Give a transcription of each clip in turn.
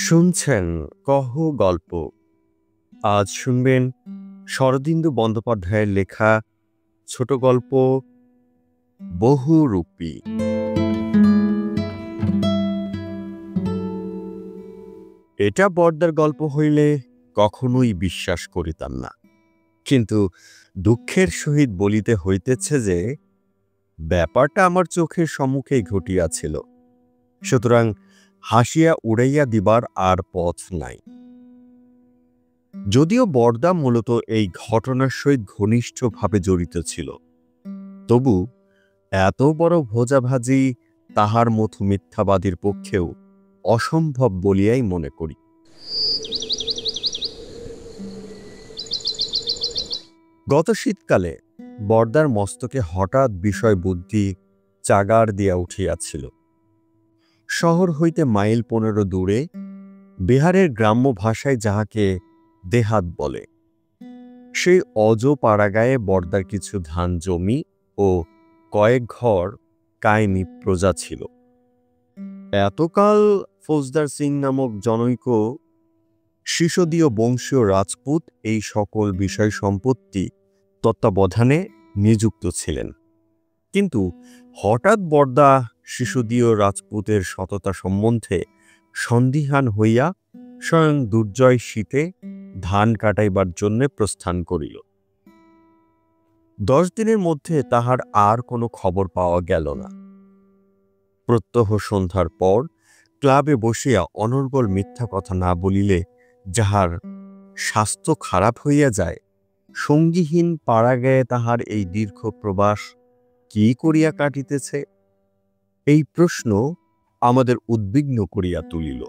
শুনছেন কহ গল্প। আজ শুনবেন শরদিন্দু বন্দ্যোপাধ্যায়ের লেখা ছোট গল্প বহুরূপী। এটা বর্দার গল্প হইলে কখনোই বিশ্বাস করিতাম না, কিন্তু দুঃখের সহিত বলিতে হইতেছে যে ব্যাপারটা আমার চোখের সম্মুখেই ঘটিয়াছিল, সুতরাং হাসিয়া উড়াইয়া দিবার আর পথ নাই। যদিও বর্দা মূলত এই ঘটনার সহিত ঘনিষ্ঠভাবে জড়িত ছিল, তবু এত বড় ভোজাভাজি তাহার মতো মিথ্যাবাদীর পক্ষেও অসম্ভব বলিয়াই মনে করি। গত শীতকালে বর্দার মস্তকে হঠাৎ বিষয় বুদ্ধি চাগার দিয়া উঠিয়াছিল। শহর হইতে মাইল 15 দূরে বিহারের গ্রাম্য ভাষায় যাহাকে দেহাত বলে, সেই অজ পাড়াগায়ে বর্দার কিছু ধান জমি ও কয়েক ঘর কায়েমি প্রজা ছিল। এতকাল ফৌজদার সিং নামক জনৈক শিশদীয় বংশীয় রাজপুত এই সকল বিষয় সম্পত্তি তত্ত্বাবধানে নিযুক্ত ছিলেন, কিন্তু হঠাৎ বর্দা শিশুদীয় রাজপুতের সততা সম্বন্ধে সন্দিহান হইয়া স্বয়ং দুর্জয় শীতে ধান কাটাইবার জন্য প্রস্থান করিল। 10 দিনের মধ্যে তাহার আর কোনো খবর পাওয়া গেল না। প্রত্যহ সন্ধ্যার পর ক্লাবে বসিয়া অনর্গল মিথ্যা কথা না বলিলে যাহার স্বাস্থ্য খারাপ হইয়া যায়, সঙ্গীহীন পাড়াগায়ে তাহার এই দীর্ঘ প্রবাস কি করিয়া কাটিতেছে, এই প্রশ্ন আমাদের উদ্বিগ্ন করিয়া তুলিল।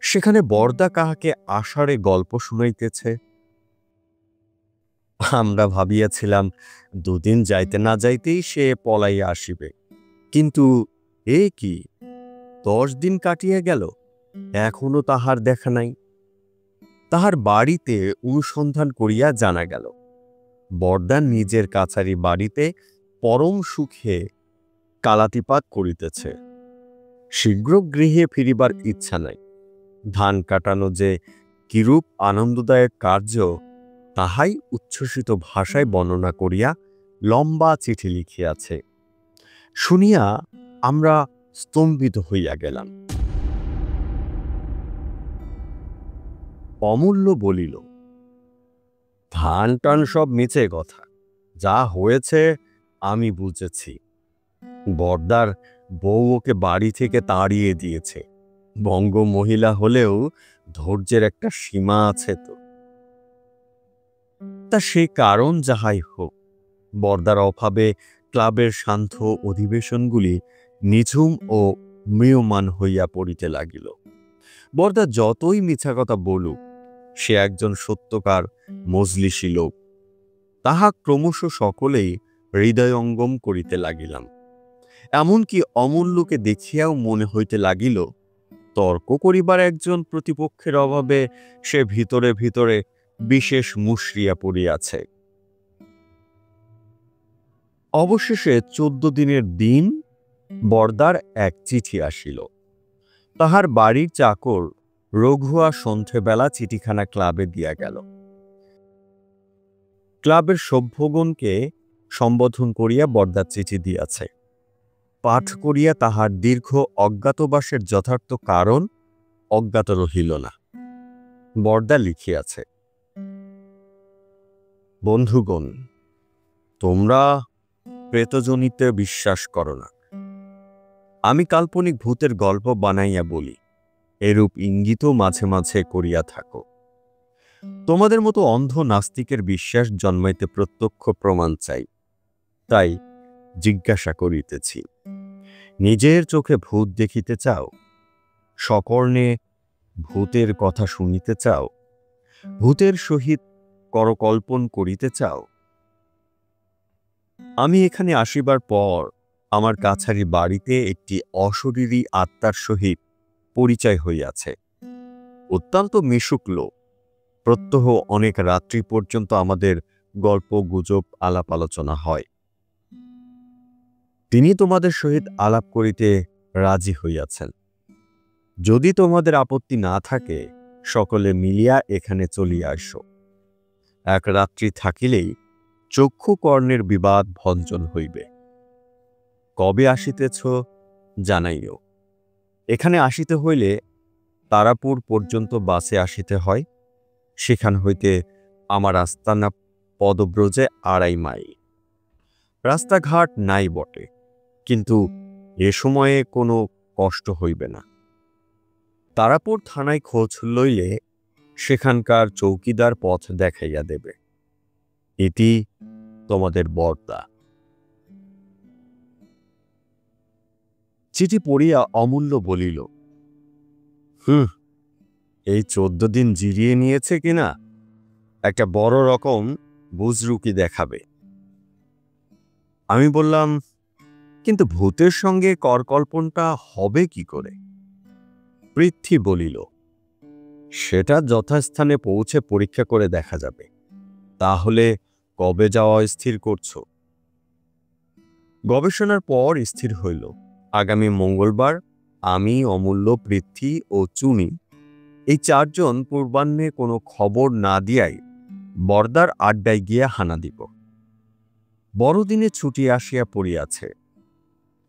সেখানে বর্দা কাহাকে আষাঢ়ে গল্প শুনাইতেছে। আমরা ভাবিয়াছিলাম 2 দিন যাইতে না যাইতেই সে পলাইয়া আসিবে, কিন্তু এ কি, 10 দিন কাটিয়া গেল, এখনো তাহার দেখা নাই। তাহার বাড়িতে অনুসন্ধান করিয়া জানা গেল, বর্দা নিজের কাছারি বাড়িতে পরম সুখে কালাতিপাত করিতেছে। শীঘ্র গৃহে ফিরিবার ইচ্ছা নাই। ধান কাটানো যে কিরূপ আনন্দদায়ক কার্য, তাহাই উচ্ছ্বসিত ভাষায় বর্ণনা করিয়া লম্বা চিঠি লিখিয়াছে। শুনিয়া আমরা স্তম্ভিত হইয়া গেলাম। অমূল্য বলিল, ধান টান সব মিছে কথা, যা হয়েছে আমি বুঝেছি। বর্দার বউ ওকে বাড়ি থেকে তাড়িয়ে দিয়েছে। বঙ্গ মহিলা হলেও ধৈর্যের একটা সীমা আছে তো। তা সে কারণ যাহাই হোক, বর্দার অভাবে ক্লাবের শান্ত অধিবেশনগুলি নিঝুম ও ম্রিয়মান হইয়া পড়িতে লাগিল। বর্দা যতই মিছা কথা বলুক, সে একজন সত্যকার মজলিসী লোক, তাহা ক্রমশ সকলেই হৃদয়ঙ্গম করিতে লাগিলাম। এমনকি অমূল্যকে দেখিয়াও মনে হইতে লাগিল, তর্ক করিবার একজন প্রতিপক্ষের অভাবে সে ভিতরে ভিতরে বিশেষ মুশরিয়া পড়িয়াছে। অবশেষে 14 দিনের দিন বর্দার এক চিঠি আসিল। তাহার বাড়ির চাকর রঘুয়া সন্ধ্যেবেলা চিঠিখানা ক্লাবে দিয়া গেল। ক্লাবের সভ্যগণকে সম্বোধন করিয়া বর্দার চিঠি দিয়াছে। পাঠ করিয়া তাহার দীর্ঘ অজ্ঞাতবাসের যথার্থ কারণ অজ্ঞাত রহিল না। বর্দা লিখিয়াছে, বন্ধুগণ, তোমরা প্রেতজনিতে বিশ্বাস করো না। আমি কাল্পনিক ভূতের গল্প বানাইয়া বলি, এরূপ ইঙ্গিতও মাঝে মাঝে করিয়া থাকো। তোমাদের মতো অন্ধ নাস্তিকের বিশ্বাস জন্মাইতে প্রত্যক্ষ প্রমাণ চাই, তাই জিজ্ঞাসা করিতেছি, নিজের চোখে ভূত দেখিতে চাও? সকর্ণে ভূতের কথা শুনিতে চাও? ভূতের সহিত করকল্পন করিতে চাও? আমি এখানে আসিবার পর আমার কাছারি বাড়িতে একটি অশরীরী আত্মার সহিত পরিচয় হইয়াছে। অত্যন্ত মিশুক লোক। প্রত্যহ অনেক রাত্রি পর্যন্ত আমাদের গল্প গুজব আলাপ আলোচনা হয়। তিনি তোমাদের সহিত আলাপ করিতে রাজি হইয়াছেন। যদি তোমাদের আপত্তি না থাকে সকলে মিলিয়া এখানে চলিয়া আসো। এক রাত্রি থাকিলেই চক্ষু কর্ণের বিবাদ ভঞ্জন হইবে। কবে আসিতেছ জানাইও। এখানে আসিতে হইলে তারাপুর পর্যন্ত বাসে আসিতে হয়। সেখান হইতে আমার আস্তানা পদব্রজে 2.5 মাইল। রাস্তাঘাট নাই বটে, কিন্তু এ সময়ে কোনো কষ্ট হইবে না। তারাপুর থানায় খোঁজ লইলে সেখানকার চৌকিদার পথ দেখাইয়া দেবে। এটি তোমাদের বর্দা। চিঠি পড়িয়া অমূল্য বলিল, এই 14 দিন জিরিয়ে নিয়েছে কিনা একটা বড় রকম বুজরুকি দেখাবে। আমি বললাম, কিন্তু ভূতের সঙ্গে করকল্পনটা হবে কি করে? পৃথ্বী বলিল, সেটা যথাস্থানে পৌঁছে পরীক্ষা করে দেখা যাবে। তাহলে কবে যাওয়া স্থির করছো? গবেষণার পর স্থির হইল আগামী মঙ্গলবার আমি, অমূল্য, পৃথ্বী ও চুনি এই 4 জন পূর্বাহ্নে কোনো খবর না দিয়াই বর্দার আড্ডায় গিয়া হানা দিব। বড়দিনে ছুটি আসিয়া পড়িয়াছে।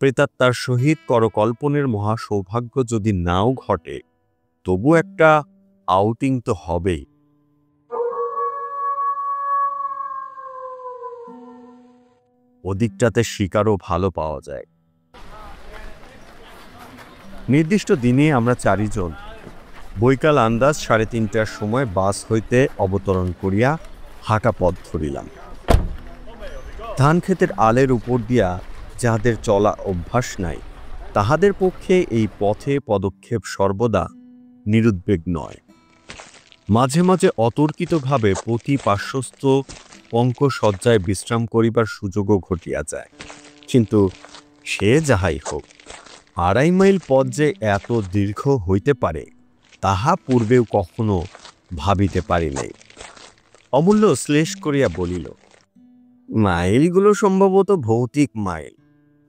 প্রেতাত্মার সহিত করকল্পনের মহা সৌভাগ্য যদি নাও ঘটে, তবু একটা আউটিং তো হবেই। ওদিকটাতে শিকারও ভালো পাওয়া যায়। নির্দিষ্ট দিনে আমরা 4 জন বৈকাল আন্দাজ 3:30টার সময় বাস হইতে অবতরণ করিয়া হাঁটা পথ ধরিলাম। ধান ক্ষেতের আলের উপর দিয়া যাহাদের চলা অভ্যাস নাই, তাহাদের পক্ষে এই পথে পদক্ষেপ সর্বদা নিরুদ্বেগ নয়। মাঝে মাঝে অতর্কিতভাবে প্রতি পার্শ্বস্থ পঙ্কসজ্জায় বিশ্রাম করিবার সুযোগও ঘটিয়া যায়। কিন্তু সে যাহাই হোক, 2.5 মাইল পথ যে এত দীর্ঘ হইতে পারে তাহা পূর্বেও কখনো ভাবিতে পারি নাই। অমূল্য শ্লেষ করিয়া বলিল, মাইলগুলো সম্ভবত ভৌতিক মাইল,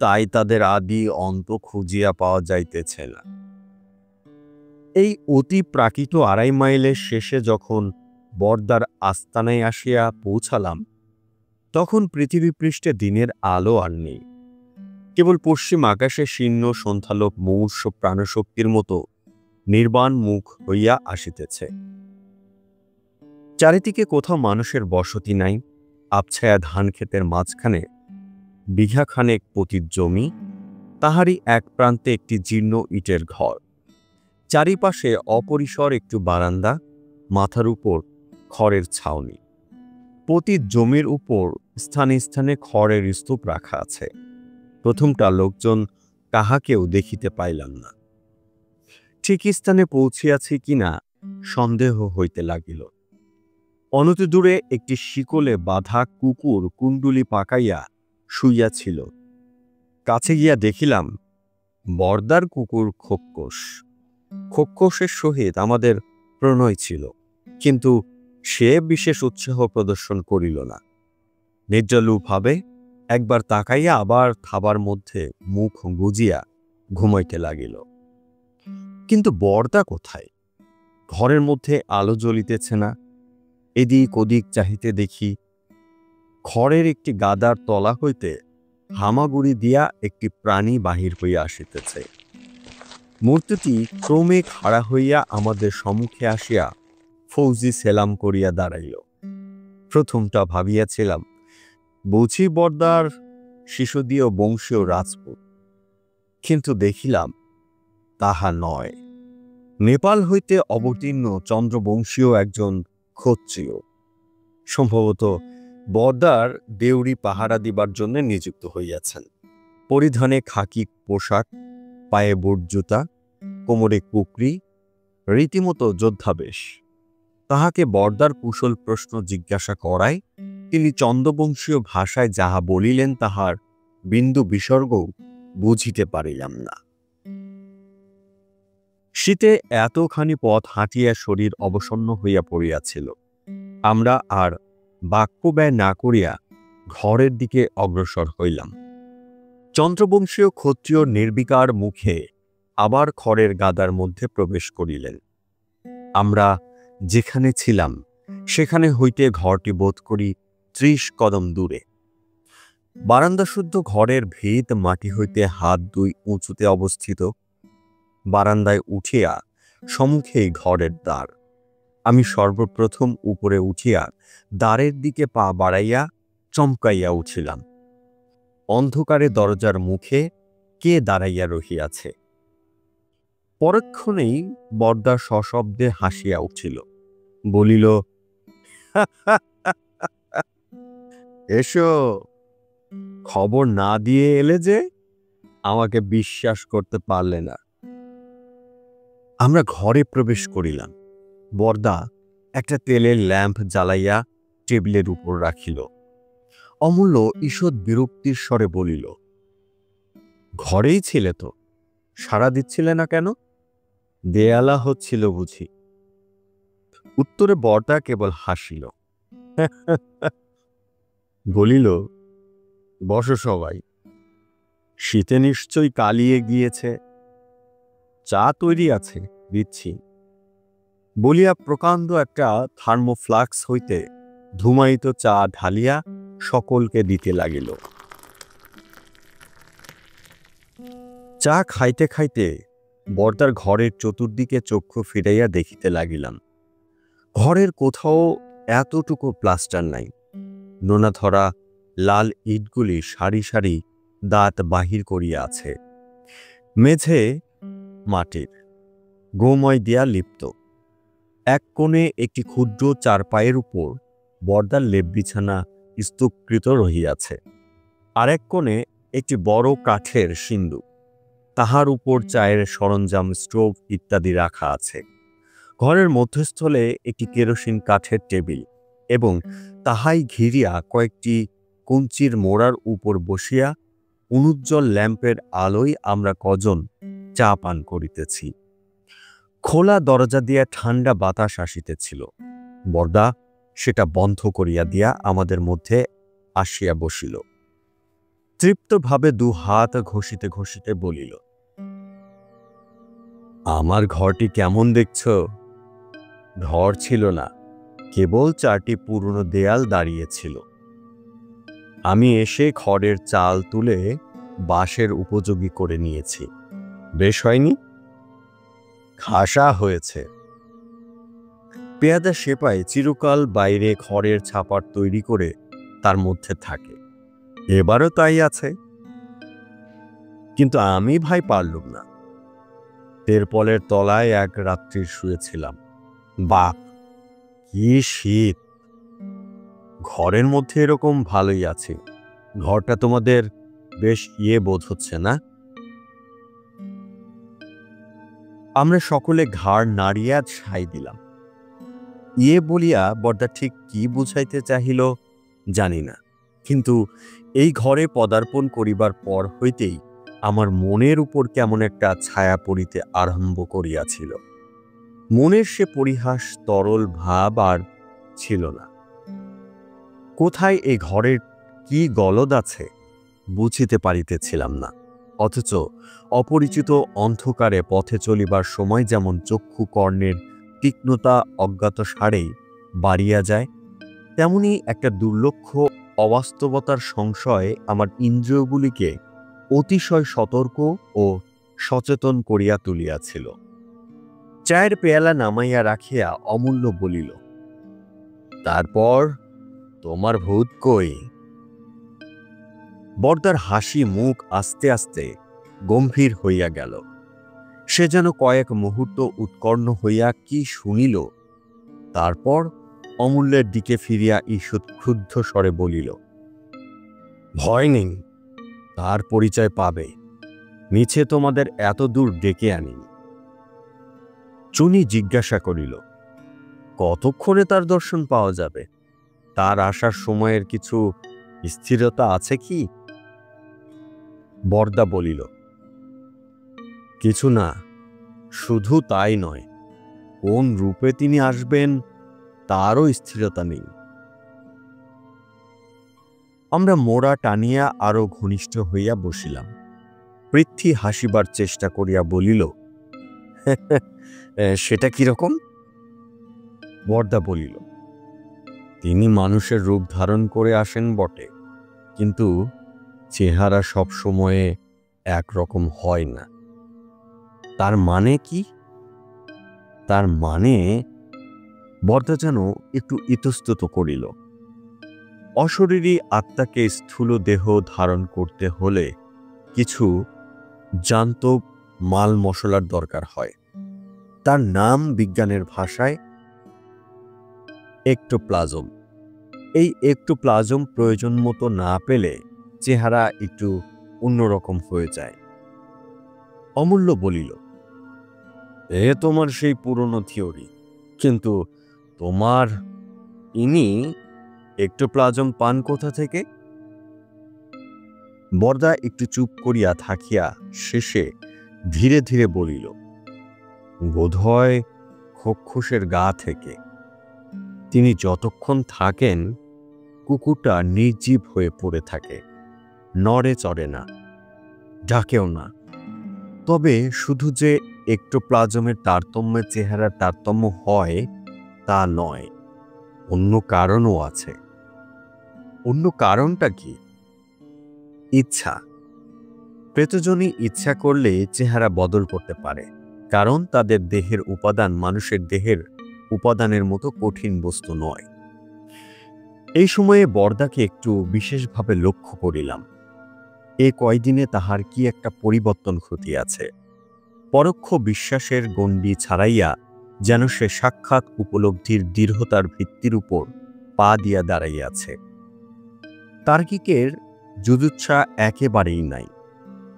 তাই তাদের আদি অন্ত খুঁজিয়া পাওয়া যাইতেছে না। এই অতি প্রাকৃত 2.5 মাইলের শেষে যখন বর্দার আস্তানায় আসিয়া পৌঁছালাম, তখন পৃথিবী পৃষ্ঠে দিনের আলো আর নেই। কেবল পশ্চিম আকাশে শীর্ণ সন্ধ্যালোক মূর্ষ প্রাণশক্তির মতো নির্বাণ মুখ হইয়া আসিতেছে। চারিদিকে কোথাও মানুষের বসতি নাই। আবছায়া ধান ক্ষেতের মাঝখানে বিঘাখানেক পতিত জমি, তাহারই এক প্রান্তে একটি জীর্ণ ইটের ঘর, চারিপাশে অপরিসর একটু বারান্দা, মাথার উপর খড়ের ছাউনি। পতিত জমির উপর স্থানে স্থানে খড়ের স্তূপ রাখা আছে। প্রথমটা লোকজন কাহাকেও দেখিতে পাইলাম না। ঠিক স্থানে পৌঁছিয়াছি কিনা সন্দেহ হইতে লাগিল। অনতিদূরে একটি শিকলে বাঁধা কুকুর কুণ্ডুলি পাকাইয়া শুইয়াছিল। কাছে গিয়া দেখিলাম বর্দার কুকুর খোক্কস। খোক্কসের সহিত আমাদের প্রণয় ছিল, কিন্তু সে বিশেষ উৎসাহ প্রদর্শন করিল না। নির্জলুভাবে একবার তাকাইয়া আবার থাবার মধ্যে মুখ গুজিয়া ঘুমাইতে লাগিল। কিন্তু বর্দা কোথায়? ঘরের মধ্যে আলো জ্বলিতেছে না। এদিক ওদিক চাহিতে দেখি খড়ের একটি গাদার তলা হইতে হামাগুড়ি দিয়া একটি প্রাণী বাহির হইয়া আসিতেছে। মূর্তিটি ক্রমে খাড়া হইয়া আমাদের সম্মুখে আসিয়া ফৌজি সেলাম করিয়া দাঁড়াইল। প্রথমটা ভাবিয়াছিলাম বুঝি বর্দার শিশুদীয় বংশীয় রাজপুত, কিন্তু দেখিলাম তাহা নয়। নেপাল হইতে অবতীর্ণ চন্দ্রবংশীয় একজন ক্ষত্রিয়, সম্ভবত বর্দার দেউরি পাহারা দিবার জন্য নিযুক্ত হইয়াছেন। পরিধানে খাকি পোশাক, পায়ে বুট জুতা, কোমরে কুকরি, রীতিমতো যোদ্ধাবেশ। তাহাকে বর্দার কুশল প্রশ্ন জিজ্ঞাসা করায় তিনি চন্দ্রবংশীয় ভাষায় যাহা বলিলেন তাহার বিন্দু বিসর্গও বুঝিতে পারিলাম না। শীতে এতখানি পথ হাঁটিয়া শরীর অবসন্ন হইয়া পড়িয়াছিল। আমরা আর বাক্য ব্যয় না করিয়া ঘরের দিকে অগ্রসর হইলাম। চন্দ্রবংশীয় ক্ষত্রিয় নির্বিকার মুখে আবার খড়ের গাদার মধ্যে প্রবেশ করিলেন। আমরা যেখানে ছিলাম সেখানে হইতে ঘরটি বোধ করি ৩০ কদম দূরে। বারান্দা শুদ্ধ ঘরের ভিত মাটি হইতে হাত ২ উঁচুতে অবস্থিত। বারান্দায় উঠিয়া সম্মুখেই ঘরের দ্বার। আমি সর্বপ্রথম উপরে উঠিয়া দ্বারের দিকে পা বাড়াইয়া চমকাইয়া উঠিলাম। অন্ধকারে দরজার মুখে কে দাঁড়াইয়া রহিয়াছে। পরক্ষণেই বরদা সশব্দে হাসিয়া উঠিল, বলিল, এসো, খবর না দিয়ে এলে যে? আমাকে বিশ্বাস করতে পারলে না। আমরা ঘরে প্রবেশ করিলাম। বরদা একটা তেলের ল্যাম্প জ্বালাইয়া টেবিলের উপর রাখিল। অমূল্য ঈষৎ বিরক্তির স্বরে বলিল, ঘরেই ছিলে তো, সাড়া দিচ্ছিলে না কেন? দেয়ালা হচ্ছিল বুঝি? উত্তরে বরদা কেবল হাসিল, বলিল, বসো সবাই, শীতে নিশ্চয়ই কালিয়ে গিয়েছে। চা তৈরি আছে, দিচ্ছি। বলিয়া প্রকাণ্ড একটা থার্মোফ্লাক্স হইতে ধুমায়িত চা ঢালিয়া সকলকে দিতে লাগিল। চা খাইতে খাইতে বরদার ঘরের চতুর্দিকে চক্ষু ফিরাইয়া দেখিতে লাগিলাম। ঘরের কোথাও এতটুকু প্লাস্টার নাই। নোনা ধরা লাল ইটগুলি সারি সারি দাঁত বাহির করিয়া আছে। মেঝে মাটির, গোময় দিয়া লিপ্ত। এক কোণে একটি ক্ষুদ্র চারপায়ের উপর বরদার লেপ বিছানা স্তূপকৃত রহিয়াছে। আরেক কোণে একটি বড় কাঠের সিন্দুক, তাহার উপর চায়ের সরঞ্জাম, স্টোভ ইত্যাদি রাখা আছে। ঘরের মধ্যস্থলে একটি কেরোসিন কাঠের টেবিল এবং তাহাই ঘিরিয়া কয়েকটি কঞ্চির মোড়ার উপর বসিয়া অনুজ্জ্বল ল্যাম্পের আলোয় আমরা কজন চা পান করিতেছি। খোলা দরজা দিয়া ঠান্ডা বাতাস আসিতেছিল। বরদা সেটা বন্ধ করিয়া দিয়া আমাদের মধ্যে আসিয়া বসিল। তৃপ্তভাবে ২ হাত ঘষিতে ঘষিতে বলিল, আমার ঘরটি কেমন দেখছ? ঘর ছিল না, কেবল ৪টি পুরনো দেয়াল দাঁড়িয়েছিল। আমি এসে খড়ের চাল তুলে বাঁশের উপযোগী করে নিয়েছি। বেশ হয়নি? খাসা হয়েছে। পেয়াদা সেপাই চিরকাল বাইরে খড়ের ছাপার তৈরি করে তার মধ্যে থাকে, এবারও তাই আছে। কিন্তু আমি ভাই পারলুম না। তেরপলের তলায় এক রাত্রি শুয়েছিলাম। বাপ, কি শীত! ঘরের মধ্যে এরকম ভালোই আছে। ঘরটা তোমাদের বেশ বোধ হচ্ছে না? আমরা সকলে ঘাড় নাড়িয়া ছাই দিলাম। বলিয়া বরদা ঠিক কি বুঝাইতে চাহিল জানি না, কিন্তু এই ঘরে পদার্পণ করিবার পর হইতেই আমার মনের উপর কেমন একটা ছায়া পড়িতে আরম্ভ করিয়াছিল। মনের সে পরিহাস তরল ভাব আর ছিল না। কোথায় এই ঘরের কি গলদ আছে বুঝিতে পারিতেছিলাম না। অথচ অপরিচিত অন্ধকারে পথে চলিবার সময় যেমন চক্ষু কর্ণের তীক্ষ্ণতা অজ্ঞাত সারেই বাড়িয়া যায়, তেমনি একটা দুর্লক্ষ অবাস্তবতার সংশয় আমার ইন্দ্রিয়গুলিকে অতিশয় সতর্ক ও সচেতন করিয়া তুলিয়াছিল। চায়ের পেয়ালা নামাইয়া রাখিয়া অমূল্য বলিল, তারপর তোমার ভূত কই? বরদার হাসি মুখ আস্তে আস্তে গম্ভীর হইয়া গেল। সে যেন কয়েক মুহূর্ত উৎকর্ণ হইয়া কি শুনিল, তারপর অমূল্যের দিকে ফিরিয়া ঈষৎ ক্ষুব্ধ স্বরে বলিল, ভয় নেই, তার পরিচয় পাবে। মিছে তোমাদের এত দূর ডেকে আনিনি। চুনি জিজ্ঞাসা করিল, কতক্ষণে তার দর্শন পাওয়া যাবে? তার আসার সময়ের কিছু স্থিরতা আছে কি? বরদা বলিল, কিছু না, শুধু তাই নয়, কোন রূপে তিনি আসবেন তারও স্থিরতা নেই। আমরা মোড়া টানিয়া আরো ঘনিষ্ঠ হইয়া বসিলাম। পৃথ্বী হাসিবার চেষ্টা করিয়া বলিল, সেটা কিরকম? বরদা বলিল, তিনি মানুষের রূপ ধারণ করে আসেন বটে, কিন্তু চেহারা সব সময়ে একরকম হয় না। তার মানে কি? তার মানে, বরদা যেন একটু ইতস্তত করিল, অশরীরী আত্মাকে স্থূল দেহ ধারণ করতে হলে কিছু জান্তব মাল মশলার দরকার হয়। তার নাম বিজ্ঞানের ভাষায় একটোপ্লাজম। এই একটোপ্লাজম প্রয়োজন মতো না পেলে চেহারা একটু অন্যরকম হয়ে যায়। অমূল্য বলিল, এ তোমার সেই পুরনো থিওরি, কিন্তু তোমার ইনি একটোপ্লাজম পান কোথা থেকে? বরদা একটু চুপ করিয়া থাকিয়া শেষে ধীরে ধীরে বলিল, বোধহয় খোক্ষসের গা থেকে। তিনি যতক্ষণ থাকেন কুকুরটা নির্জীব হয়ে পড়ে থাকে, নড়ে চড়ে না, ডাকেও না। তবে শুধু যে একটোপ্লাজমের তারতম্যে চেহারার তারতম্য হয় তা নয়, অন্য কারণও আছে। অন্য কারণটা কি? ইচ্ছা। প্রেতজনই ইচ্ছা করলে চেহারা বদল করতে পারে, কারণ তাদের দেহের উপাদান মানুষের দেহের উপাদানের মতো কঠিন বস্তু নয়। এই সময়ে বরদাকে একটু বিশেষভাবে লক্ষ্য করিলাম। এ কয়দিনে তাহার কি একটা পরিবর্তন ঘটিয়াছে। পরোক্ষ বিশ্বাসের গণ্ডি ছাড়াইয়া যেন সে সাক্ষাৎ উপলব্ধির দৃঢ়তার ভিত্তির উপর পা দিয়া দাঁড়াইয়াছে। তার্কিকের যুজুৎসা একেবারেই নাই,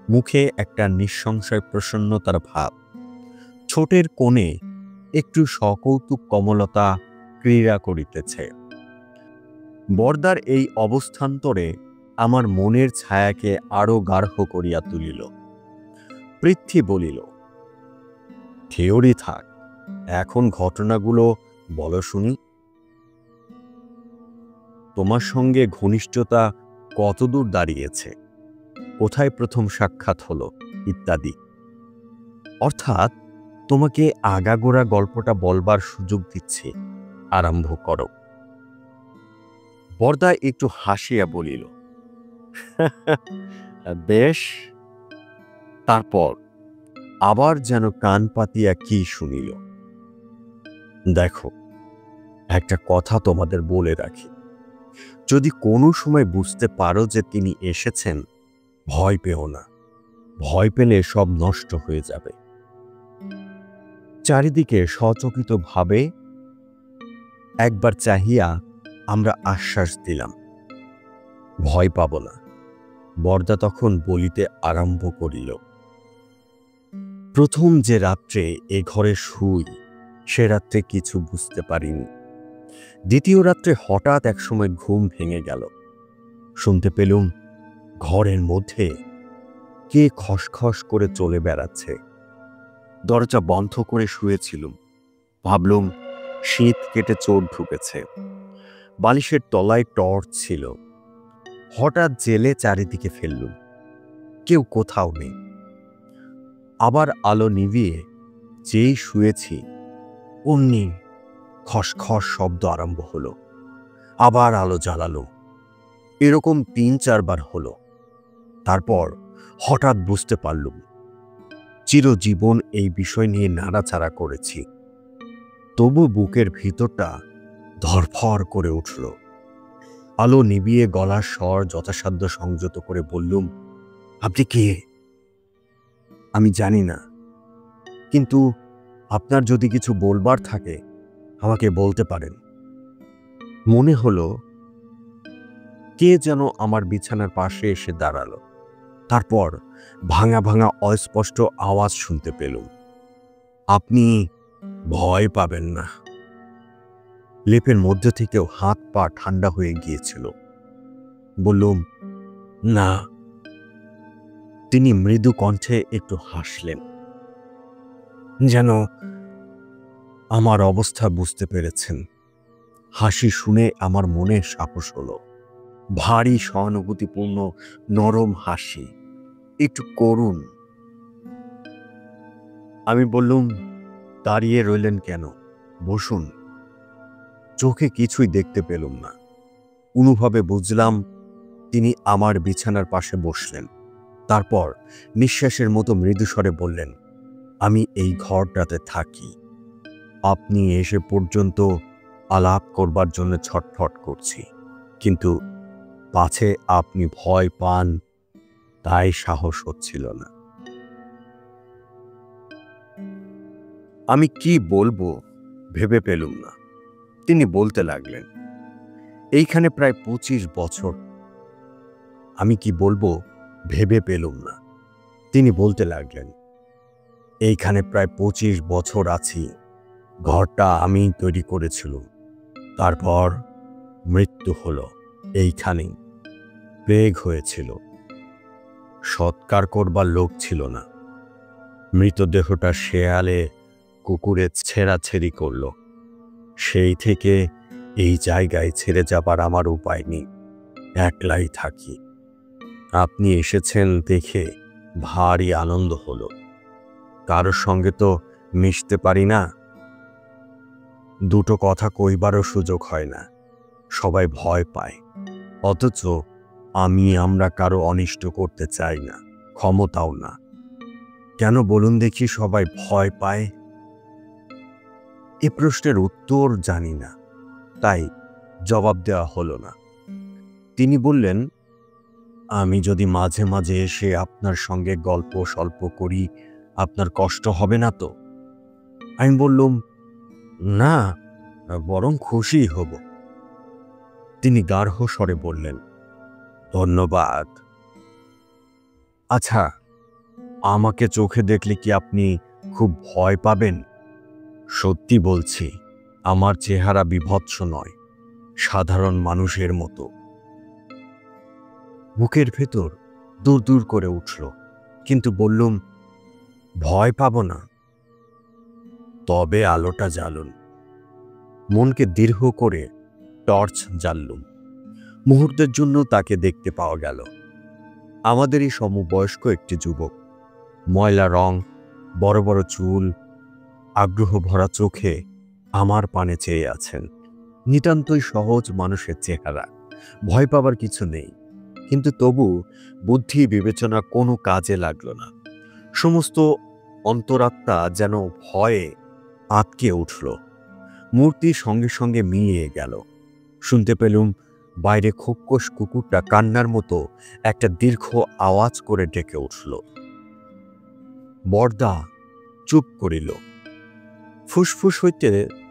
মুখে একটা নিঃসংশয় প্রসন্নতার ভাব, ছোটের কোণে একটু সকৌতুক কমলতা ক্রীড়া করিতেছে। বরদার এই অবস্থান্তরে আমার মনের ছায়াকে আরো গাঢ় করিয়া তুলিল। পৃথ্বী বলিল, থিওরি থাক, এখন ঘটনাগুলো বলো শুনি। তোমার সঙ্গে ঘনিষ্ঠতা কতদূর দাঁড়িয়েছে, কোথায় প্রথম সাক্ষাৎ হলো, ইত্যাদি। অর্থাৎ তোমাকে আগাগোড়া গল্পটা বলবার সুযোগ দিচ্ছি, আরম্ভ করো। বরদা একটু হাসিয়া বলিল, বেশ। তারপর আবার যেন কান পাতিয়া কি শুনিল। দেখো, একটা কথা তোমাদের বলে রাখি, যদি কোনো সময় বুঝতে পারো যে তিনি এসেছেন, ভয় পেও না। ভয় পেলে সব নষ্ট হয়ে যাবে। চারিদিকে সচকিতভাবে একবার চাহিয়া আমরা আশ্বাস দিলাম, ভয় পাব না। বরদা তখন বলিতে আরম্ভ করিল, প্রথম যে রাত্রে এ ঘরে শুই, সে রাত্রে কিছু বুঝতে পারিনি। দ্বিতীয় রাত্রে হঠাৎ একসময় ঘুম ভেঙে গেল। শুনতে পেলুম ঘরের মধ্যে কে খসখস করে চলে বেড়াচ্ছে। দরজা বন্ধ করে শুয়েছিলুম। ভাবলুম শীত কেটে চোর ঢুকেছে। বালিশের তলায় টর্চ ছিল। হঠাৎ জেলে চারিদিকে ফেললুম, কেউ কোথাও নেই। আবার আলো নিভিয়ে যেই শুয়েছি, অমনি খসখস শব্দ আরম্ভ হলো। আবার আলো জ্বালালো। এরকম ৩-৪ বার হলো। তারপর হঠাৎ বুঝতে পারলুম চিরজীবন এই বিষয় নিয়ে নাড়াচাড়া করেছি। তবু বুকের ভিতরটা ধরফর করে উঠল। আলো নিভিয়ে গলার স্বর যথাসাধ্য সংযত করে বললুম, আপনি কে? আমি জানি না, কিন্তু আপনার যদি কিছু বলবার থাকে আমাকে বলতে পারেন। মনে হলো কে যেন আমার বিছানার পাশে এসে দাঁড়ালো। তারপর ভাঙা ভাঙা অস্পষ্ট আওয়াজ শুনতে পেলুম, আপনি ভয় পাবেন না। লেপের মধ্যে থেকেও হাত পা ঠান্ডা হয়ে গিয়েছিল। বললুম, না। তিনি মৃদু কণ্ঠে একটু হাসলেন, যেন আমার অবস্থা বুঝতে পেরেছেন। হাসি শুনে আমার মনে সাহস হলো। ভারী সহানুভূতিপূর্ণ নরম হাসি। একটু করুন। আমি বললুম, দাঁড়িয়ে রইলেন কেন, বসুন। চোখে কিছুই দেখতে পেলুম না। অনুভবে বুঝলাম তিনি আমার বিছানার পাশে বসলেন। তারপর নিঃশ্বাসের মতো মৃদুস্বরে বললেন, আমি এই ঘরটাতে থাকি। আপনি এসে পর্যন্ত আলাপ করবার জন্য ছটফট করছি, কিন্তু পাছে আপনি ভয় পান তাই সাহস হচ্ছিল না। আমি কি বলবো ভেবে পেলুম না। তিনি বলতে লাগলেন, এইখানে প্রায় 25 বছর। আমি কি বলবো ভেবে পেলুম না। তিনি বলতে লাগলেন, এইখানে প্রায় 25 বছর আছি। ঘরটা আমি তৈরি করেছিলাম। তারপর মৃত্যু হলো এইখানেই। প্লেগ হয়েছিল। সৎকার করবার লোক ছিল না। মৃতদেহটা শেয়ালে কুকুরে ছেঁড়াছেড়ি করল। সেই থেকে এই জায়গায় ছেড়ে যাবার আমার উপায় নেই। একলাই থাকি। আপনি এসেছেন দেখে ভারী আনন্দ হলো। কারোর সঙ্গে তো মিশতে পারি না, দুটো কথা কইবারও সুযোগ হয় না। সবাই ভয় পায়, অথচ আমরা কারো অনিষ্ট করতে চাই না, ক্ষমতাও না। কেন বলুন দেখি সবাই ভয় পায়? এ প্রশ্নের উত্তর জানি না, তাই জবাব দেওয়া হলো না। তিনি বললেন, আমি যদি মাঝে মাঝে এসে আপনার সঙ্গে গল্প সল্প করি, আপনার কষ্ট হবে না তো? আমি বললুম, না, বরং খুশি হব। তিনি গাঢ় স্বরে বললেন, ধন্যবাদ। আচ্ছা, আমাকে চোখে দেখলে কি আপনি খুব ভয় পাবেন? সত্যি বলছি, আমার চেহারা বিভৎস নয়, সাধারণ মানুষের মতো। বুকের ভেতর দূর দূর করে উঠল, কিন্তু বললুম, ভয় পাব না। তবে আলোটা জ্বালুন। মনকে দীর্ঘ করে টর্চ জ্বাললুম। মুহূর্তের জন্য তাকে দেখতে পাওয়া গেল। আমাদেরই সমবয়স্ক একটি যুবক, ময়লা রং, বড় বড় চুল, আগ্রহ ভরা চোখে আমার পানে চেয়ে আছেন। নিতান্তই সহজ মানুষের চেহারা, ভয় পাবার কিছু নেই। কিন্তু তবু বুদ্ধি বিবেচনা কোনো কাজে লাগলো না। সমস্ত অন্তরাত্মা যেন ভয়ে আটকে উঠল। মূর্তি সঙ্গে সঙ্গে মিলিয়ে গেল। শুনতে পেলুম বাইরে খোক্কস কুকুরটা কান্নার মতো একটা দীর্ঘ আওয়াজ করে ডেকে উঠল। বরদা চুপ করিল। ফুসফুস হইতে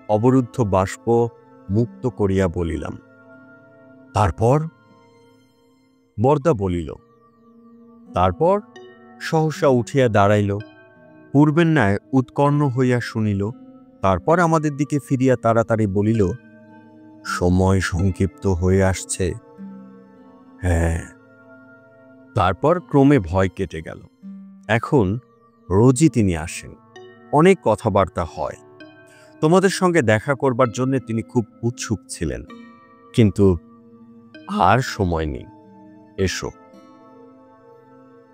অবরুদ্ধ বাষ্প মুক্ত করিয়া বলিলাম, তারপর? বরদা বলিল, তারপর সহসা উঠিয়া দাঁড়াইল, পূর্বের ন্যায় উৎকর্ণ হইয়া শুনিল। তারপর আমাদের দিকে ফিরিয়া তাড়াতাড়ি বলিল, সময় সংক্ষিপ্ত হয়ে আসছে। হ্যাঁ। তারপর ক্রমে ভয় কেটে গেল। এখন রোজই তিনি আসেন, অনেক কথাবার্তা হয়। তোমাদের সঙ্গে দেখা করবার জন্য তিনি খুব উৎসুক ছিলেন, কিন্তু আর সময় নেই। এসো।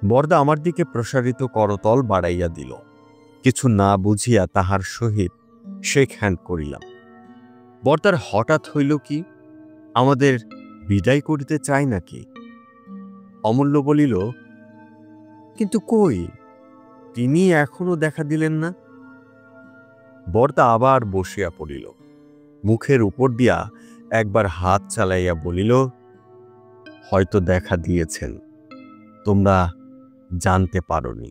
বরদা আমার দিকে প্রসারিত করতল বাড়াইয়া দিল। কিছু না বুঝিয়া তাহার সহিত শেক হ্যান্ড করিলাম। বরদার হঠাৎ হইল কি, আমাদের বিদায় করিতে চাই নাকি? অমূল্য বলিল, কিন্তু কই, তিনি এখনো দেখা দিলেন না। বরদা আবার বসিয়া পড়িল, মুখের উপর দিয়া একবার হাত চালাইয়া বলিল, হয়তো দেখা দিয়েছেন, তোমরা জানতে পারোনি।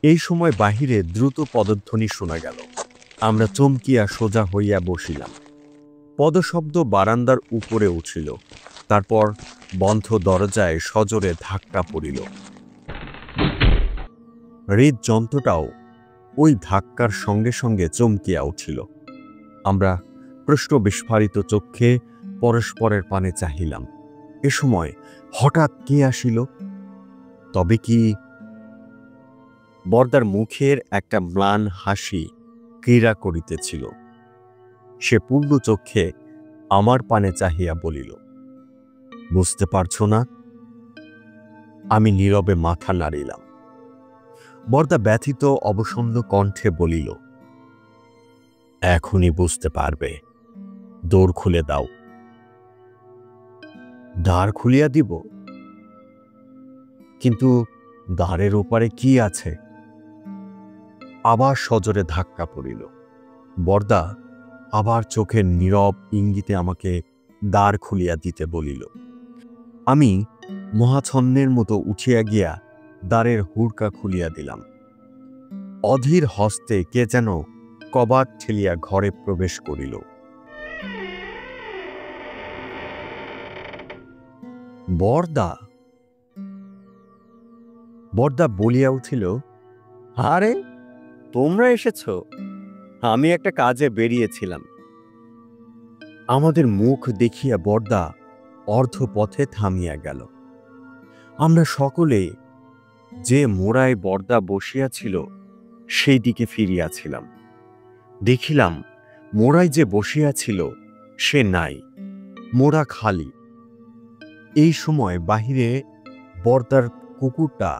এই সময় বাহিরে দ্রুত পদধ্বনি শোনা গেল। আমরা চমকিয়া সোজা হইয়া বসিলাম। পদশব্দ বারান্দার উপরে উঠিল। তারপর বন্ধ দরজায় সজোরে ধাক্কা পড়িল। হৃদযন্ত্রটাও ওই ধাক্কার সঙ্গে সঙ্গে চমকিয়া উঠিল। আমরা প্রশ্ন বিস্ফারিত চক্ষে পরস্পরের পানে চাহিলাম। এ সময় হঠাৎ কে আসিল? তবে কি? বরদার মুখের একটা ম্লান হাসি ক্রীড়া করিতেছিল। সে পূর্ণ চক্ষে আমার পানে চাহিয়া বলিল, বুঝতে পারছো না? আমি নীরবে মাথা নাড়িলাম। বরদা ব্যথিত অবসন্ন কণ্ঠে বলিল, এখনই বুঝতে পারবে, দোর খুলে দাও। দ্বার খুলিয়া দিব? কিন্তু দ্বারের ওপারে কি আছে? আবার সজোরে ধাক্কা পড়িল। বরদা আবার চোখের নীরব ইঙ্গিতে আমাকে দ্বার খুলিয়া দিতে বলিল। আমি মহাছন্নের মতো উঠিয়া গিয়া দ্বারের হুড়কা খুলিয়া দিলাম। অধীর হস্তে কে যেন কবাট ঠেলিয়া ঘরে প্রবেশ করিল। বরদা বরদা বলিয়া উঠিল, আরে তোমরা এসেছ? আমি একটা কাজে বেরিয়েছিলাম। আমাদের মুখ দেখিয়া বরদা অর্ধপথে থামিয়া গেল। আমরা সকলে যে মোড়ায় বরদা বসিয়াছিল সেই দিকে ফিরিয়াছিলাম। দেখিলাম মোড়ায় যে বসিয়াছিল সে নাই, মোড়া খালি। এই সময় বাহিরে বরদার কুকুরটা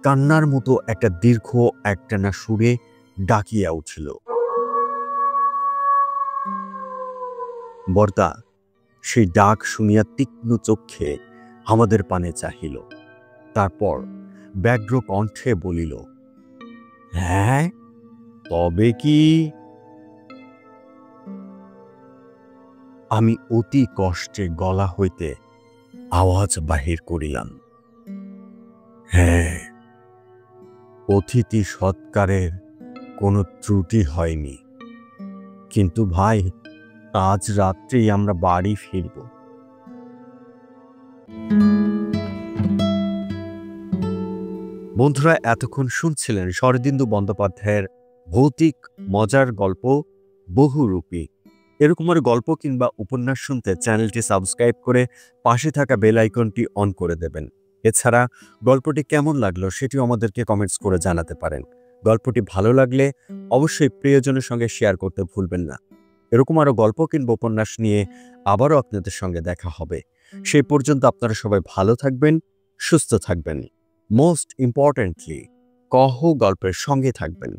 কান্নার মতো একটা দীর্ঘ একটানা সুরে ডাকিয়া উঠিল। বরদা সেই ডাক শুনিয়া তীক্ষ্ণ চক্ষে আমাদের পানে চাহিল। তারপর ব্যগ্র কণ্ঠে বলিল, হ্যাঁ, তবে কি? আমি অতি কষ্টে গলা হইতে আওয়াজ বাহির করিলাম, হ্যাঁ, অতিথি সৎকারের কোনো ত্রুটি হয়নি, কিন্তু ভাই আজ রাত্রেই আমরা বাড়ি ফিরব। বন্ধুরা, এতক্ষণ শুনছিলেন শরদিন্দু বন্দ্যোপাধ্যায়ের ভৌতিক মজার গল্প বহুরূপী। এরকম আর গল্প কিংবা উপন্যাস শুনতে চ্যানেলটি সাবস্ক্রাইব করে পাশে থাকা বেল আইকনটি অন করে দেবেন। এছাড়া গল্পটি কেমন লাগলো সেটিও আমাদেরকে কমেন্টস করে জানাতে পারেন। গল্পটি ভালো লাগলে অবশ্যই প্রিয়জনের সঙ্গে শেয়ার করতে ভুলবেন না। এরকম আরও গল্প কিংবা উপন্যাস নিয়ে আবারও আপনাদের সঙ্গে দেখা হবে। সেই পর্যন্ত আপনারা সবাই ভালো থাকবেন, সুস্থ থাকবেন। মোস্ট ইম্পর্টেন্টলি, কহ গল্পের সঙ্গে থাকবেন।